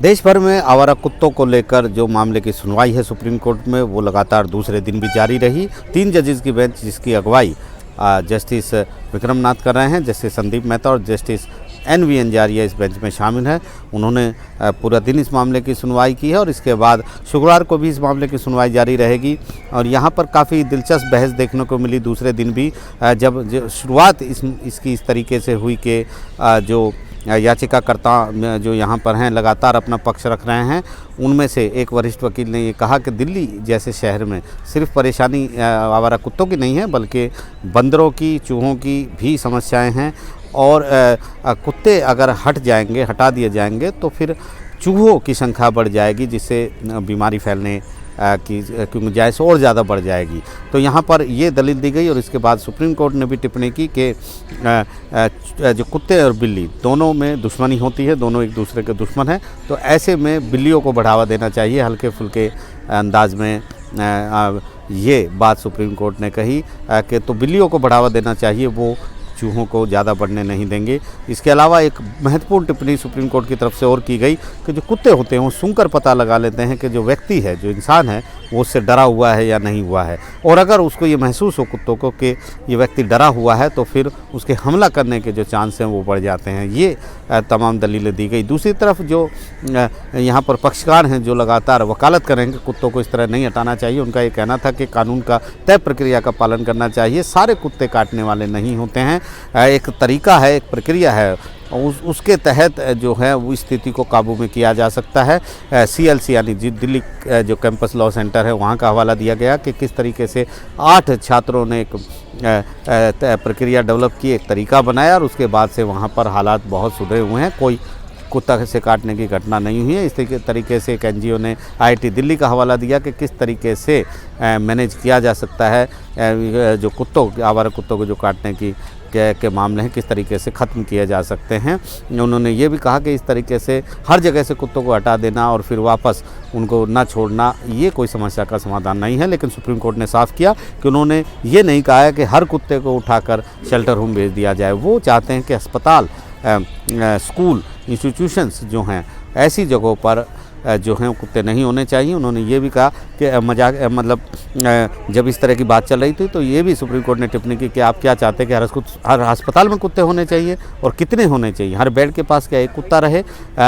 देश भर में आवारा कुत्तों को लेकर जो मामले की सुनवाई है सुप्रीम कोर्ट में, वो लगातार दूसरे दिन भी जारी रही। 3 जजेस की बेंच जिसकी अगुवाई जस्टिस विक्रम नाथ कर रहे हैं, जस्टिस संदीप मेहता और जस्टिस NV अंजारिया इस बेंच में शामिल हैं। उन्होंने पूरा दिन इस मामले की सुनवाई की है और इसके बाद शुक्रवार को भी इस मामले की सुनवाई जारी रहेगी। और यहाँ पर काफ़ी दिलचस्प बहस देखने को मिली दूसरे दिन भी, जब शुरुआत इसकी इस तरीके से हुई कि जो याचिकाकर्ता जो यहाँ पर हैं लगातार अपना पक्ष रख रहे हैं। उनमें से एक वरिष्ठ वकील ने ये कहा कि दिल्ली जैसे शहर में सिर्फ परेशानी आवारा कुत्तों की नहीं है, बल्कि बंदरों की, चूहों की भी समस्याएं हैं। और कुत्ते अगर हटा दिए जाएंगे तो फिर चूहों की संख्या बढ़ जाएगी, जिससे बीमारी फैलने की गुंजाइश और ज़्यादा बढ़ जाएगी। तो यहाँ पर ये दलील दी गई और इसके बाद सुप्रीम कोर्ट ने भी टिप्पणी की कि जो कुत्ते और बिल्ली दोनों में दुश्मनी होती है, दोनों एक दूसरे के दुश्मन हैं। तो ऐसे में बिल्लियों को बढ़ावा देना चाहिए, हल्के फुल्के अंदाज में ये बात सुप्रीम कोर्ट ने कही कि तो बिल्लियों को बढ़ावा देना चाहिए, वो चूहों को ज़्यादा बढ़ने नहीं देंगे। इसके अलावा एक महत्वपूर्ण टिप्पणी सुप्रीम कोर्ट की तरफ से और की गई कि जो कुत्ते होते हैं वो सूंघकर पता लगा लेते हैं कि जो व्यक्ति है, जो इंसान है, वो उससे डरा हुआ है या नहीं हुआ है। और अगर उसको ये महसूस हो कुत्तों को कि ये व्यक्ति डरा हुआ है तो फिर उसके हमला करने के जो चांस हैं वो बढ़ जाते हैं। ये तमाम दलीलें दी गई। दूसरी तरफ जो यहाँ पर पक्षकार हैं जो लगातार वकालत करेंगे कुत्तों को इस तरह नहीं हटाना चाहिए, उनका ये कहना था कि कानून का तय प्रक्रिया का पालन करना चाहिए। सारे कुत्ते काटने वाले नहीं होते हैं, एक तरीका है, एक प्रक्रिया है, उसके तहत जो है वो स्थिति को काबू में किया जा सकता है। CLC यानी दिल्ली जो कैंपस लॉ सेंटर है वहाँ का हवाला दिया गया कि किस तरीके से 8 छात्रों ने एक प्रक्रिया डेवलप की, एक तरीका बनाया और उसके बाद से वहाँ पर हालात बहुत सुधरे हुए हैं, कोई कुत्ता से काटने की घटना नहीं हुई है। इस तरीके से एक NGO ने IIT दिल्ली का हवाला दिया कि किस तरीके से मैनेज किया जा सकता है जो आवारा कुत्तों को जो काटने के मामले हैं, किस तरीके से ख़त्म किए जा सकते हैं। उन्होंने ये भी कहा कि इस तरीके से हर जगह से कुत्तों को हटा देना और फिर वापस उनको ना छोड़ना, ये कोई समस्या का समाधान नहीं है। लेकिन सुप्रीम कोर्ट ने साफ किया कि उन्होंने ये नहीं कहा है कि हर कुत्ते को उठाकर शेल्टर होम भेज दिया जाए। वो चाहते हैं कि अस्पताल, स्कूल, इंस्टीट्यूशंस जो हैं, ऐसी जगहों पर जो हैं कुत्ते नहीं होने चाहिए। उन्होंने ये भी कहा कि जब इस तरह की बात चल रही थी तो ये भी सुप्रीम कोर्ट ने टिप्पणी की कि आप क्या चाहते हैं कि हर अस्पताल में कुत्ते होने चाहिए और कितने होने चाहिए, हर बेड के पास क्या एक कुत्ता रहे।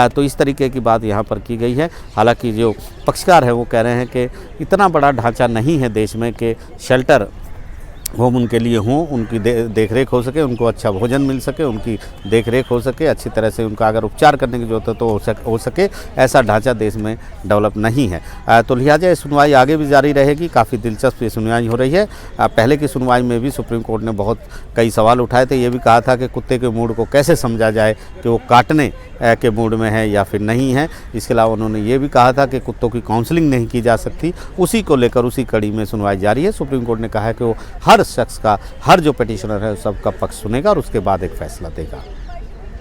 तो इस तरीके की बात यहाँ पर की गई है। हालांकि जो पक्षकार है वो कह रहे हैं कि इतना बड़ा ढांचा नहीं है देश में कि शेल्टर होम उनके लिए हों, उनकी देख रेख हो सके, उनको अच्छा भोजन मिल सके, उनकी देख रेख हो सके, अच्छी तरह से उनका अगर उपचार करने की जरूरत है तो हो सके, ऐसा ढांचा देश में डेवलप नहीं है। तो लिहाजा ये सुनवाई आगे भी जारी रहेगी। काफ़ी दिलचस्प ये सुनवाई हो रही है। पहले की सुनवाई में भी सुप्रीम कोर्ट ने कई सवाल उठाए थे। ये भी कहा था कि कुत्ते के मूड को कैसे समझा जाए कि वो काटने के मूड में है या फिर नहीं है। इसके अलावा उन्होंने ये भी कहा था कि कुत्तों की काउंसलिंग नहीं की जा सकती। उसी को लेकर उसी कड़ी में सुनवाई जारी है। सुप्रीम कोर्ट ने कहा है कि वो हर शख्स का, हर जो पिटिशनर है सबका पक्ष सुनेगा और उसके बाद एक फैसला देगा।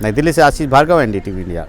नई दिल्ली से आशीष भार्गव, NDTV इंडिया।